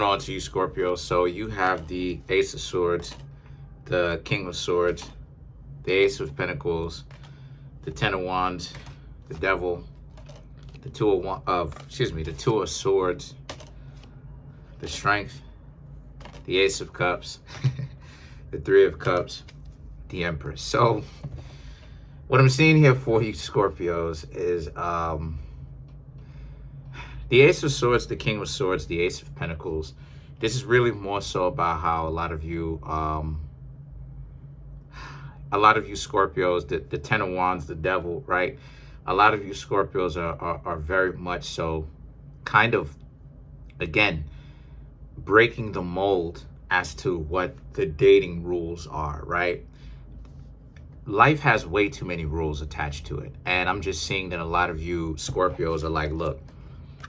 On to you, Scorpio. So you have the Ace of Swords, the King of Swords, the Ace of Pentacles, the Ten of Wands, the Devil, the Two of Swords, the Strength, the Ace of Cups, the Three of Cups, the Empress. So what I'm seeing here for you, Scorpios, is the Ace of Swords, the King of Swords, the Ace of Pentacles. This is really more so about how a lot of you Scorpios, the Ten of Wands, the Devil, right? A lot of you Scorpios are very much so kind of, again, breaking the mold as to what the dating rules are, right? Life has way too many rules attached to it. And I'm just seeing that a lot of you Scorpios are like, look,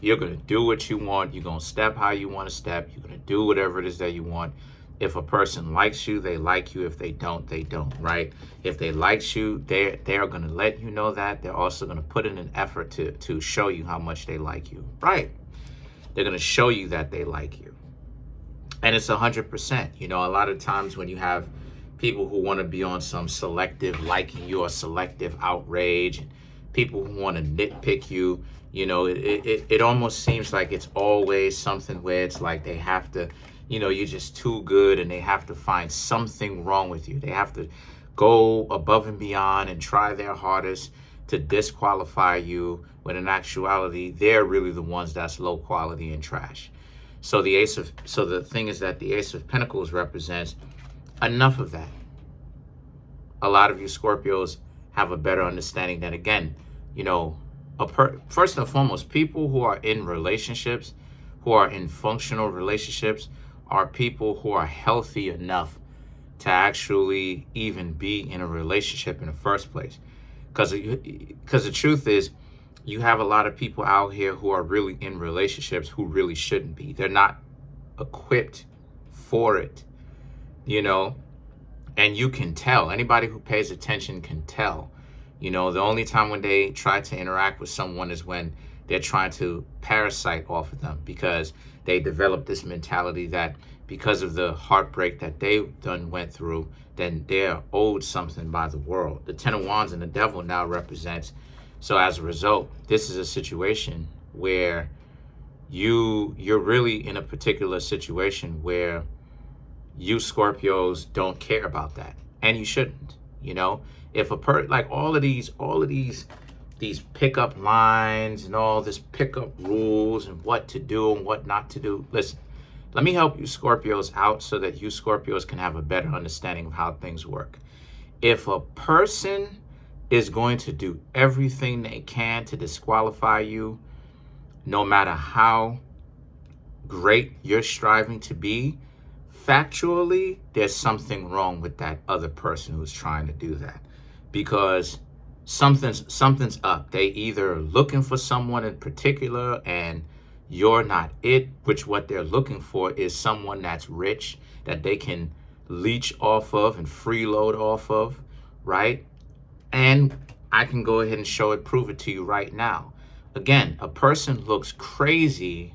you're going to do what you want. You're going to step how you want to step. You're going to do whatever it is that you want. If a person likes you, they like you. If they don't, they don't, right? If they like you, they are going to let you know that. They're also going to put in an effort to show you how much they like you, right? They're going to show you that they like you. And it's 100%. You know, a lot of times when you have people who want to be on some selective liking you or selective outrage, and people who want to nitpick you, you know, it almost seems like it's always something where it's like they have to, you know, you're just too good and they have to find something wrong with you. They have to go above and beyond and try their hardest to disqualify you, when in actuality, they're really the ones that's low quality and trash. So the thing is that the Ace of Pentacles represents enough of that. A lot of you Scorpios have a better understanding that, again, you know, first and foremost, people who are in relationships, who are in functional relationships, are people who are healthy enough to actually even be in a relationship in the first place. Because the truth is, you have a lot of people out here who are really in relationships who really shouldn't be. They're not equipped for it, you know, and you can tell. Anybody who pays attention can tell. You know, the only time when they try to interact with someone is when they're trying to parasite off of them, because they develop this mentality that because of the heartbreak that they went through, then they're owed something by the world. The Ten of Wands and the Devil now represents. So as a result, this is a situation where you're really in a particular situation where you Scorpios don't care about that, and you shouldn't. You know, if like all of these pickup lines and all this pickup rules and what to do and what not to do. Listen, let me help you Scorpios out so that you Scorpios can have a better understanding of how things work. If a person is going to do everything they can to disqualify you, no matter how great you're striving to be, factually, there's something wrong with that other person who's trying to do that, because something's up. They either looking for someone in particular and you're not it, which what they're looking for is someone that's rich, that they can leech off of and freeload off of, right? And I can go ahead and show it, prove it to you right now. Again, a person looks crazy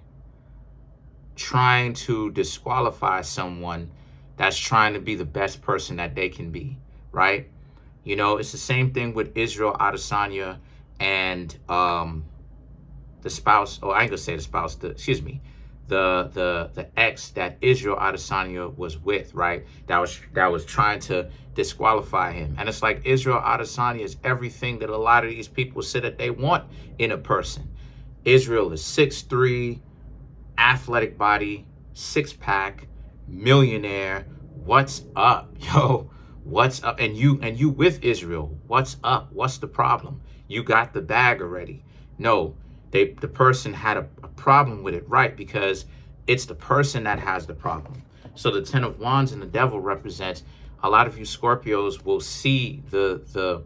trying to disqualify someone that's trying to be the best person that they can be, right? You know, it's the same thing with Israel Adesanya and the spouse, or I ain't gonna say the spouse, the ex that Israel Adesanya was with, right? That was trying to disqualify him. And it's like Israel Adesanya is everything that a lot of these people say that they want in a person. Israel is 6'3", athletic body, six-pack, millionaire. What's up, yo? What's up? And you with Israel, what's up? What's the problem? You got the bag already. No, the person had a problem with it, right? Because it's the person that has the problem. So the Ten of Wands and the Devil represents a lot of you Scorpios will see the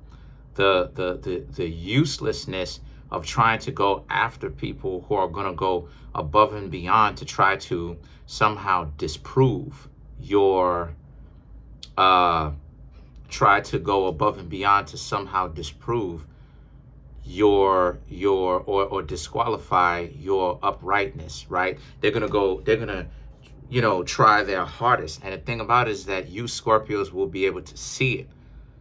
uselessness of trying to go after people who are going to go above and beyond to try to somehow disprove your or disqualify your uprightness, right? They're gonna try their hardest. And the thing about it is that you Scorpios will be able to see it.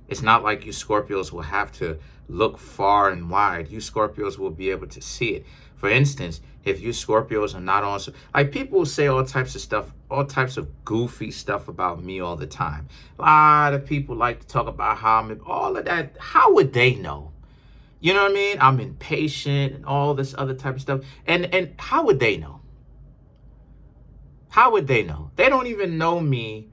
It's not like you Scorpios will have to look far and wide. You Scorpios will be able to see it. For instance, if you Scorpios are not on, like, people say all types of stuff, all types of goofy stuff about me all the time. A lot of people like to talk about how I'm, all of that. How would they know? You know what I mean? I'm impatient and all this other type of stuff. And how would they know? How would they know? They don't even know me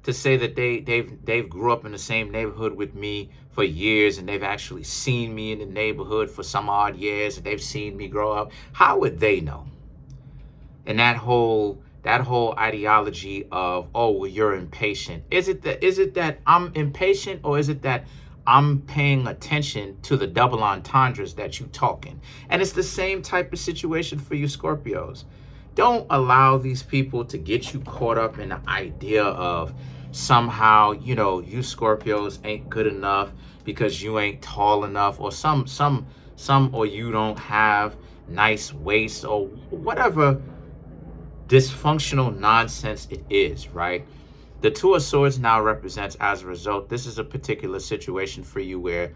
to say that they've grew up in the same neighborhood with me for years, and they've actually seen me in the neighborhood for some odd years, and they've seen me grow up. How would they know? And that whole ideology of, oh, well, you're impatient. Is it that I'm impatient, or is it that I'm paying attention to the double entendres that you talking? And it's the same type of situation for you Scorpios. Don't allow these people to get you caught up in the idea of somehow, you Scorpios ain't good enough because you ain't tall enough, or some or you don't have nice waist, or whatever dysfunctional nonsense it is, right? The Two of Swords now represents, as a result, this is a particular situation for you where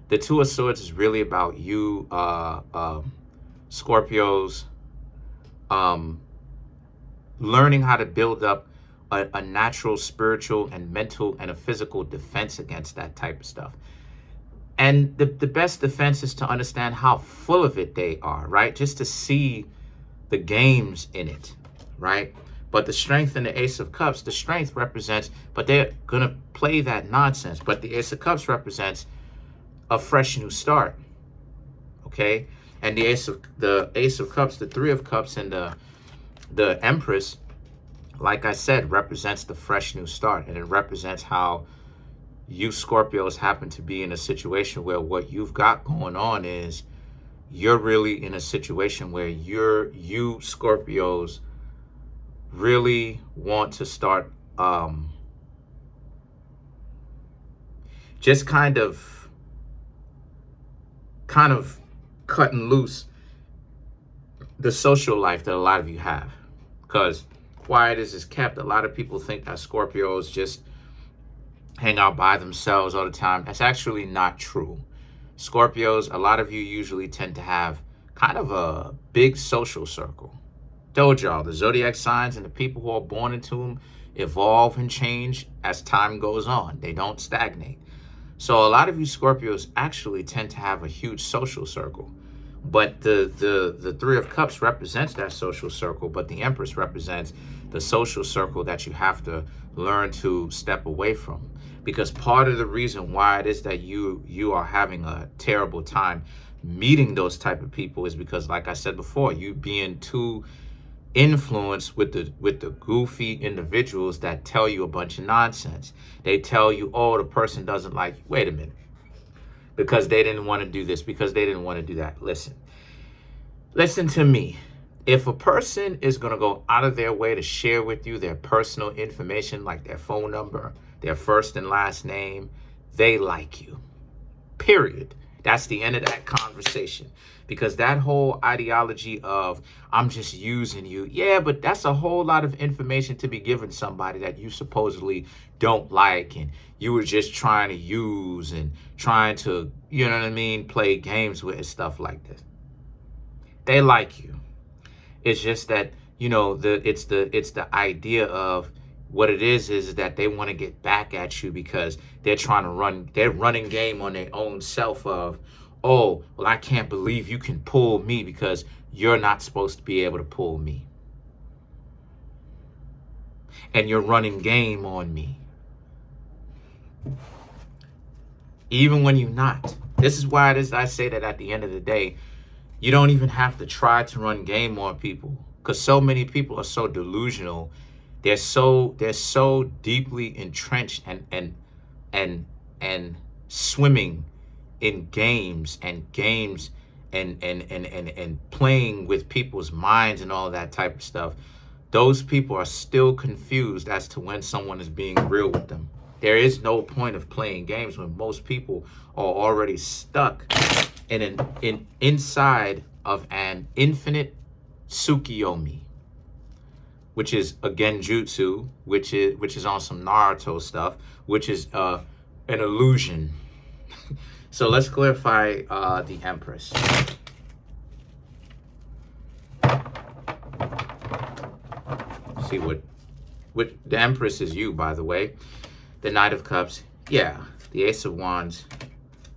the Two of Swords is really about you, Scorpios, learning how to build up a natural, spiritual, and mental, and a physical defense against that type of stuff. And the best defense is to understand how full of it they are, right? Just to see the games in it, right? But the strength in the Ace of Cups, the strength represents, but they're going to play that nonsense. But the Ace of Cups represents a fresh new start, okay? And the Ace of Cups, the Three of Cups, and the Empress, like I said, represents the fresh new start. And it represents how you Scorpios happen to be in a situation where what you've got going on is you're really in a situation where you Scorpios really want to start just kind of cutting loose the social life that a lot of you have. Because quiet as is kept, a lot of people think that Scorpios just hang out by themselves all the time. That's actually not true. Scorpios, a lot of you usually tend to have kind of a big social circle. Told y'all, the zodiac signs and the people who are born into them evolve and change as time goes on. They don't stagnate. So a lot of you Scorpios actually tend to have a huge social circle. But the Three of Cups represents that social circle, but the Empress represents the social circle that you have to learn to step away from. Because part of the reason why it is that you are having a terrible time meeting those type of people is because, like I said before, you being too influenced with the goofy individuals that tell you a bunch of nonsense. They tell you, oh, the person doesn't like you. Wait a minute. Because they didn't want to do this, because they didn't want to do that. Listen to me. If a person is going to go out of their way to share with you their personal information, like their phone number, their first and last name, they like you. Period. That's the end of that conversation. Because that whole ideology of, I'm just using you. Yeah, but that's a whole lot of information to be given somebody that you supposedly don't like, and you were just trying to use and trying to, you know what I mean, play games with and stuff like this. They like you. It's just that, it's the idea of what it is that they want to get back at you because they're running game on their own self of, oh, well, I can't believe you can pull me because you're not supposed to be able to pull me. And you're running game on me. Even when you're not. This is why I say that at the end of the day, you don't even have to try to run game on people. Because so many people are so delusional. They're so deeply entrenched and swimming in games and playing with people's minds and all that type of stuff. Those people are still confused as to when someone is being real with them. There is no point of playing games when most people are already stuck inside of an infinite Tsukiyomi. which is a genjutsu, which is on some Naruto stuff, which is an illusion. So let's clarify the Empress. See what the Empress is you, by the way. The Knight of Cups, yeah. The Ace of Wands,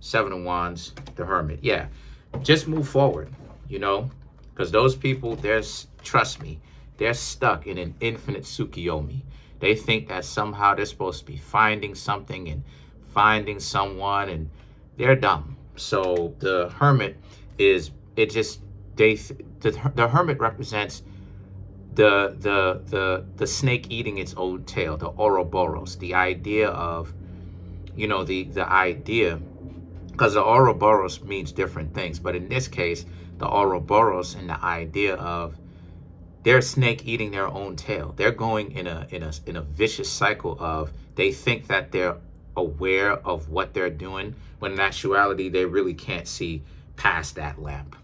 Seven of Wands, the Hermit, yeah. Just move forward, you know, because those people, trust me, they're stuck in an infinite Tsukiyomi. They think that somehow they're supposed to be finding something and finding someone, and they're dumb. So the Hermit is, the Hermit represents the snake eating its own tail, the Ouroboros, the idea of, you know, the idea, because the Ouroboros means different things, but in this case, the Ouroboros and the idea of they're snake eating their own tail. They're going in a vicious cycle of, they think that they're aware of what they're doing, when in actuality they really can't see past that lamp.